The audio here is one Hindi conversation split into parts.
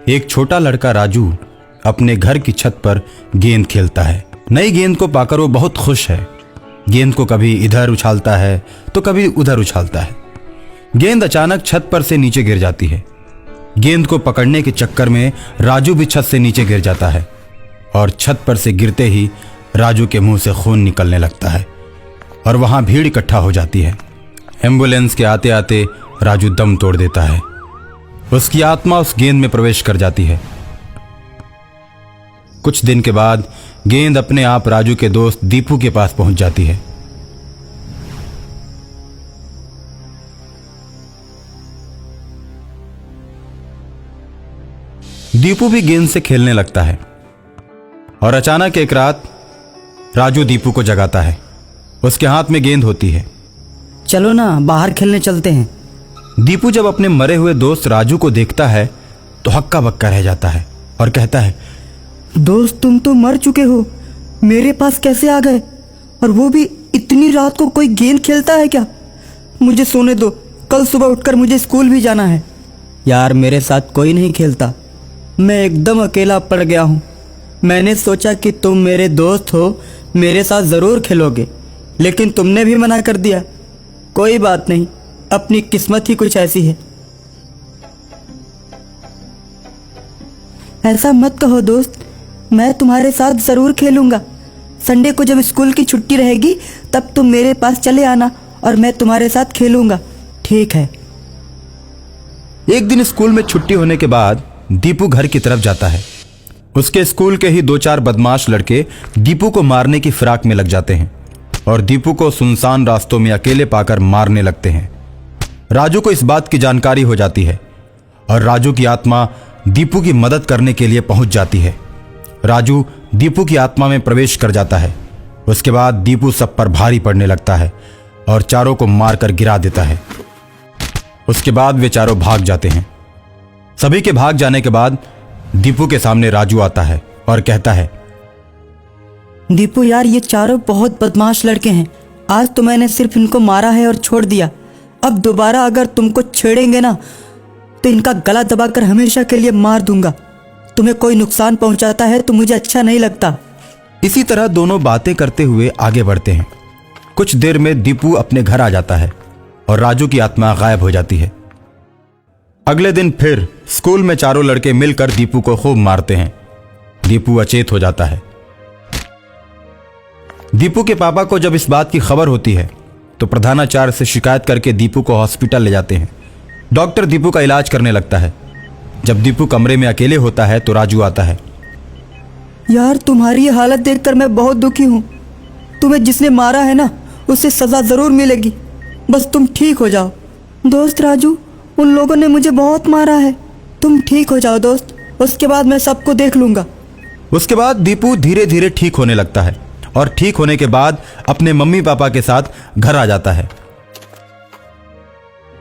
एक छोटा लड़का राजू अपने घर की छत पर गेंद खेलता है। नई गेंद को पाकर वो बहुत खुश है। गेंद को कभी इधर उछालता है तो कभी उधर उछालता है। गेंद अचानक छत पर से नीचे गिर जाती है। गेंद को पकड़ने के चक्कर में राजू भी छत से नीचे गिर जाता है और छत पर से गिरते ही राजू के मुंह से खून निकलने लगता है और वहां भीड़ इकट्ठा हो जाती है। एम्बुलेंस के आते आते राजू दम तोड़ देता है। उसकी आत्मा उस गेंद में प्रवेश कर जाती है। कुछ दिन के बाद गेंद अपने आप राजू के दोस्त दीपू के पास पहुंच जाती है। दीपू भी गेंद से खेलने लगता है और अचानक एक रात राजू दीपू को जगाता है। उसके हाथ में गेंद होती है। चलो ना, बाहर खेलने चलते हैं। दीपू जब अपने मरे हुए दोस्त राजू को देखता है तो हक्का बक्का रह जाता है और कहता है, दोस्त तुम तो मर चुके हो, मेरे पास कैसे आ गए? और वो भी इतनी रात को कोई गेंद खेलता है क्या? मुझे सोने दो, कल सुबह उठकर मुझे स्कूल भी जाना है। यार मेरे साथ कोई नहीं खेलता, मैं एकदम अकेला पड़ गया हूँ। मैंने सोचा कि तुम मेरे दोस्त हो, मेरे साथ ज़रूर खेलोगे, लेकिन तुमने भी मना कर दिया। कोई बात नहीं, अपनी किस्मत ही कुछ ऐसी है। ऐसा मत कहो दोस्त, मैं तुम्हारे साथ ज़रूर खेलूंगा। संडे को जब स्कूल की छुट्टी रहेगी तब तुम मेरे पास चले आना और मैं तुम्हारे साथ खेलूंगा, ठीक है? एक दिन स्कूल में छुट्टी होने के बाद दीपू घर की तरफ जाता है। उसके स्कूल के ही 2-4 बदमाश लड़के दीपू को मारने की फिराक में लग जाते हैं और दीपू को सुनसान रास्तों में अकेले पाकर मारने लगते हैं। राजू को इस बात की जानकारी हो जाती है और राजू की आत्मा दीपू की मदद करने के लिए पहुंच जाती है। राजू दीपू की आत्मा में प्रवेश कर जाता है। उसके बाद दीपू सब पर भारी पड़ने लगता है और चारों को मारकर गिरा देता है। उसके बाद वे चारों भाग जाते हैं। सभी के भाग जाने के बाद दीपू के सामने राजू आता है और कहता है, दीपू यार, ये चारों बहुत बदमाश लड़के हैं। आज तो मैंने सिर्फ इनको मारा है और छोड़ दिया। अब दोबारा अगर तुमको छेड़ेंगे ना तो इनका गला दबाकर हमेशा के लिए मार दूंगा। तुम्हें कोई नुकसान पहुंचाता है तो मुझे अच्छा नहीं लगता। इसी तरह दोनों बातें करते हुए आगे बढ़ते हैं। कुछ देर में दीपू अपने घर आ जाता है और राजू की आत्मा गायब हो जाती है। अगले दिन फिर स्कूल में चारों लड़के मिलकर दीपू को खूब मारते हैं। दीपू अचेत हो जाता है। दीपू के पापा को जब इस बात की खबर होती है तो प्रधानाचार्य से शिकायत करके दीपू को हॉस्पिटल ले जाते हैं। डॉक्टर दीपू का इलाज करने लगता है। जब दीपू कमरे में अकेले होता है तो राजू आता है। यार तुम्हारी ये हालत देखकर मैं बहुत दुखी हूँ। तुम्हें जिसने मारा है ना उसे सजा जरूर मिलेगी, बस तुम ठीक हो जाओ। दोस्त राजू, उन लोगों ने मुझे बहुत मारा है, तुम ठीक हो जाओ दोस्त, उसके बाद मैं सबको देख लूंगा। उसके बाद दीपू धीरे धीरे ठीक होने लगता है और ठीक होने के बाद अपने मम्मी पापा के साथ घर आ जाता है।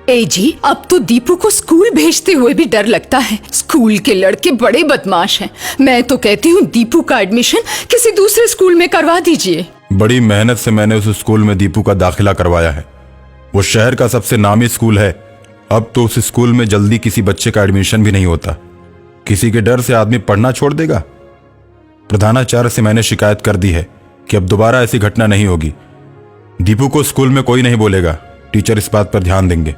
ए जी, अब तो दीपू को स्कूल भेजते हुए भी डर लगता है। स्कूल के लड़के बड़े बदमाश हैं। मैं तो कहती हूँ दीपू का एडमिशन किसी दूसरे स्कूल में करवा दीजिए। बड़ी मेहनत से मैंने उस स्कूल में दीपू का दाखिला करवाया है। वो शहर का सबसे नामी स्कूल है। अब तो उस स्कूल में जल्दी किसी बच्चे का एडमिशन भी नहीं होता। किसी के डर से आदमी पढ़ना छोड़ देगा। प्रधानाचार्य से मैंने शिकायत कर दी है कि अब दोबारा ऐसी घटना नहीं होगी। दीपू को स्कूल में कोई नहीं बोलेगा। टीचर इस बात पर ध्यान देंगे।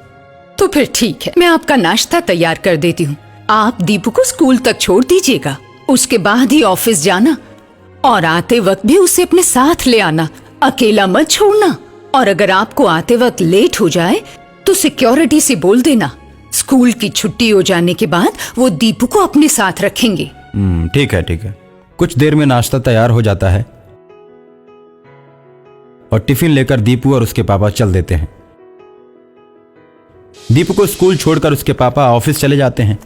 तो फिर ठीक है, मैं आपका नाश्ता तैयार कर देती हूँ। आप दीपू को स्कूल तक छोड़ दीजिएगा, उसके बाद ही ऑफिस जाना और आते वक्त भी उसे अपने साथ ले आना। अकेला मत छोड़ना। और अगर आपको आते वक्त लेट हो जाए तो सिक्योरिटी से बोल देना। स्कूल की छुट्टी हो जाने के बाद वो दीपू को अपने साथ रखेंगे। ठीक है ठीक है। कुछ देर में नाश्ता तैयार हो जाता है और टिफिन लेकर दीपू और उसके पापा चल देते हैं। दीपू को स्कूल छोड़कर उसके पापा ऑफिस चले जाते हैं।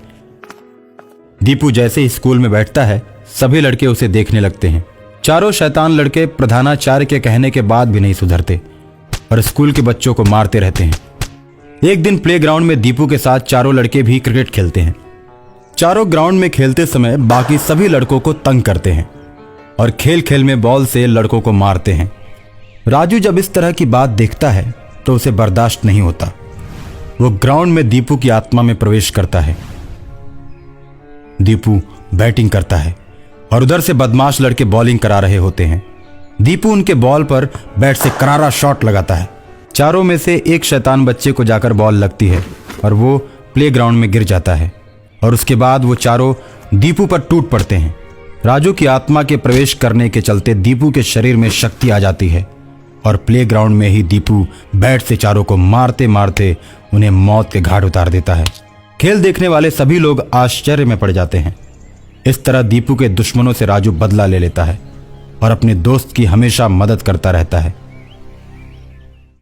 दीपू जैसे ही स्कूल में बैठता है सभी लड़के उसे देखने लगते हैं। चारों शैतान लड़के प्रधानाचार्य के कहने के बाद भी नहीं सुधरते और स्कूल के बच्चों को मारते रहते हैं। एक दिन प्लेग्राउंड में दीपू के साथ चारों लड़के भी क्रिकेट खेलते हैं। चारों ग्राउंड में खेलते समय बाकी सभी लड़कों को तंग करते हैं और खेल खेल में बॉल से लड़कों को मारते हैं। राजू जब इस तरह की बात देखता है तो उसे बर्दाश्त नहीं होता। वो ग्राउंड में दीपू की आत्मा में प्रवेश करता है। दीपू बैटिंग करता है और उधर से बदमाश लड़के बॉलिंग करा रहे होते हैं। दीपू उनके बॉल पर बैट से करारा शॉट लगाता है। चारों में से एक शैतान बच्चे को जाकर बॉल लगती है और वो प्लेग्राउंड में गिर जाता है और उसके बाद वो चारों दीपू पर टूट पड़ते हैं। राजू की आत्मा के प्रवेश करने के चलते दीपू के शरीर में शक्ति आ जाती है और प्लेग्राउंड में ही दीपू बैट से चारों को मारते मारते उन्हें मौत के घाट उतार देता है। खेल देखने वाले सभी लोग आश्चर्य में पड़ जाते हैं। इस तरह दीपू के दुश्मनों से राजू बदला ले लेता है और अपने दोस्त की हमेशा मदद करता रहता है।